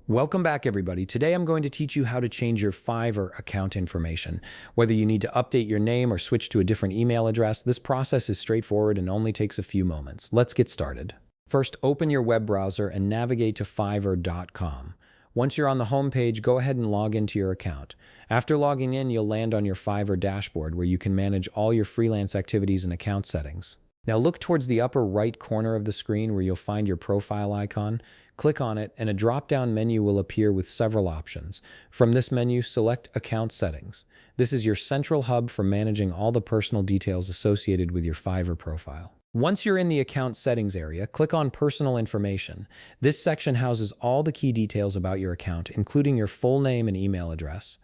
Welcome back, everybody. Today I'm going to teach you how to change your Fiverr account information. Whether you need to update your name or switch to a different email address, this process is straightforward and only takes a few moments. Let's get started. First, open your web browser and navigate to fiverr.com. Once you're on the home page, go ahead and log into your account. After logging in, you'll land on your Fiverr dashboard where you can manage all your freelance activities and account settings. Now look towards the upper right corner of the screen where you'll find your profile icon. Click on it and a drop-down menu will appear with several options. From this menu, select Account Settings. This is your central hub for managing all the personal details associated with your Fiverr profile. Once you're in the Account Settings area, click on Personal Information. This section houses all the key details about your account, including your full name and email address.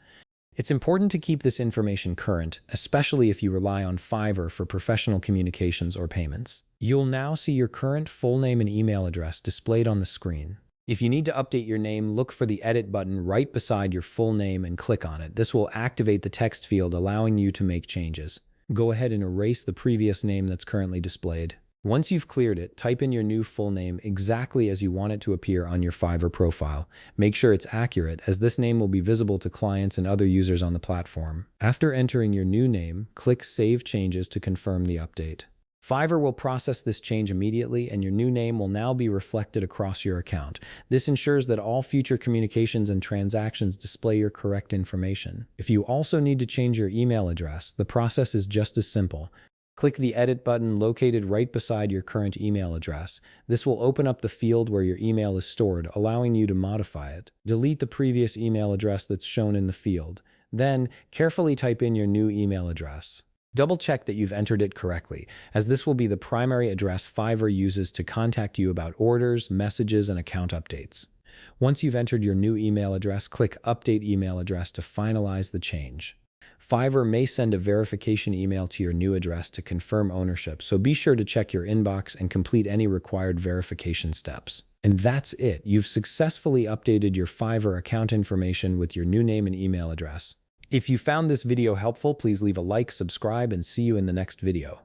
It's important to keep this information current, especially if you rely on Fiverr for professional communications or payments. You'll now see your current full name and email address displayed on the screen. If you need to update your name, look for the Edit button right beside your full name and click on it. This will activate the text field, allowing you to make changes. Go ahead and erase the previous name that's currently displayed. Once you've cleared it, type in your new full name exactly as you want it to appear on your Fiverr profile. Make sure it's accurate, as this name will be visible to clients and other users on the platform. After entering your new name, click Save Changes to confirm the update. Fiverr will process this change immediately, and your new name will now be reflected across your account. This ensures that all future communications and transactions display your correct information. If you also need to change your email address, the process is just as simple. Click the Edit button located right beside your current email address. This will open up the field where your email is stored, allowing you to modify it. Delete the previous email address that's shown in the field. Then, carefully type in your new email address. Double-check that you've entered it correctly, as this will be the primary address Fiverr uses to contact you about orders, messages, and account updates. Once you've entered your new email address, click Update Email Address to finalize the change. Fiverr may send a verification email to your new address to confirm ownership, so be sure to check your inbox and complete any required verification steps. And that's it. You've successfully updated your Fiverr account information with your new name and email address. If you found this video helpful, please leave a like, subscribe, and see you in the next video.